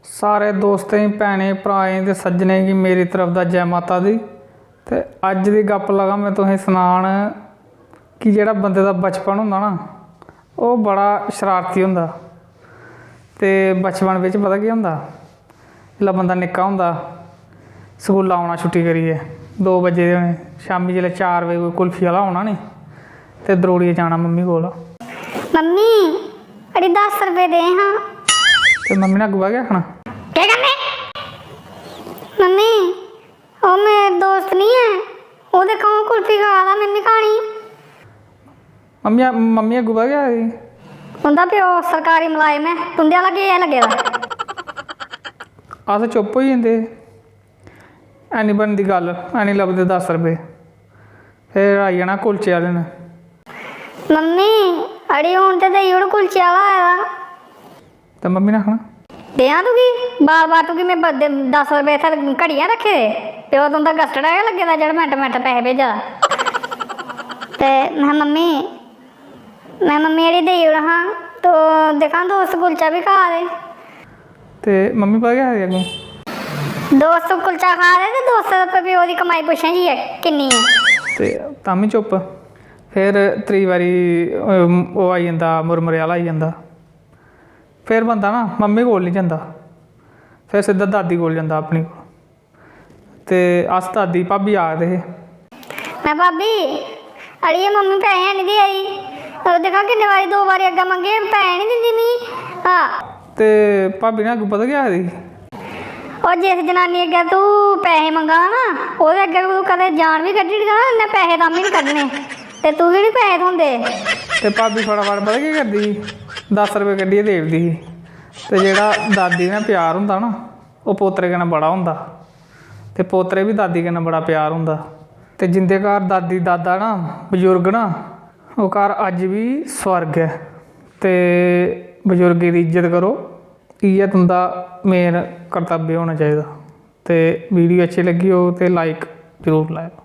सारे दोस्तें भैनें भ्राएं ते सज्जनें गी मेरी तरफ दा जै माता दी। ते अज्ज दी गप्प लगा मैं तुसेंगी सनान कि जेह्ड़ा बंदे दा बचपन होंदा ना ओह् बड़ा शरारती होंदा। ते बचपन बिच्च पता केह् होंदा, जेल्लै बंदा निक्का होंदा स्कूला औना छुट्टी करियै 2 बजे दे होने, शामीं जेल्लै 4 बजे कोई कुल्फी आह्ला औना नी ते दरोड़ियै जाना मम्मी कोल। मम्मी अड़ी 10 रुपए दे हाँ। ते मम्मी ने अग्गुआ केह् आखना, क्या करने? मम्मी ओ मेरा दोस्त नहीं है, वो देखो कुल्फी खा रहा, मैं नहीं खानी। मम्मी अग्गुआ केह् आखदी, उंदा प्यो सरकारी मुलाजम है, तुंदे आह्ला केह् लग्गे दा? अस चुप होई जंदे, ऐनी बनदी गल्ल, ऐनी लभदे 10 रुपए। फिर आई जाना कुल्चे आह्ले ने, मम्मी अड़ी हून ते देई ओड़ कुल्चे आह्ला आया। ते मम्मी ने आखना देआं तुगी बार बार तुगी मैं 10 रुपए इत्थै घड़ियां रक्खे दे, प्यो तुंदा गस्टड़ा गै लग्गे दा जेह्ड़ा मिंट मिंट पैसे भेजा दा। ते मैं मम्मी अड़ी देई ओड़ हाँ, तो दिक्खां दोस्त कुल्चा भी खा दे। ते मम्मी पता केह् आखदी अग्गों, दोस्त कुल्चा खा दे ते दोस्त दे प्यो दी कमाई पुच्छां जी किन्नी है। ते ताम्मी चुप। फिर त्री बारी ओह् आई जंदा मुरमुरे आह्ला आई जंदा। फिर बंदा ना मम्मी कोल नहीं जंदा, फिर सिद्धा दादी कोल जंदा अपनी कोल। ते अस दादी भाबी आखदे हे। मैं भाबी अड़िए मम्मी पैसे नहीं दे आई, दिक्खा किन्ने बारी 2 बारी अग्गें मंगे पैसे नहीं दिंदी मिगी। हाँ ते भाबी ने अग्गों पता केह् आखदी, और जिस जनानी अग्गें तू पैसे मंगा ना ओह्दे अग्गें तू कदें जान भी कड्ढी ना इन्ने पैसे तां बी नहीं कड्ढने, ते तू गी नहीं पैसे थ्होंदे। ते भाबी फटाफट पता केह् करदी ही, 10 रुपए कड्ढियै दे ओड़दी ही। ते जेह्ड़ा दादी ने प्यार होंदा ना ओह् पोतरे कन्नै बड़ा होंदा, ते पोतरे बी दादी कन्नै बड़ा प्यार होंदा। ते जिंदे घर दादी दादा ना बजुर्ग ना ओह् घर अज्ज भी स्वर्ग ऐ। ते बजुर्गें दी इज्जत करो, इ'यै तुंदा मेन कर्तव्य होना चाहिदा। ते वीडियो अच्छी लगी हो ते लाइक जरूर लाएओ।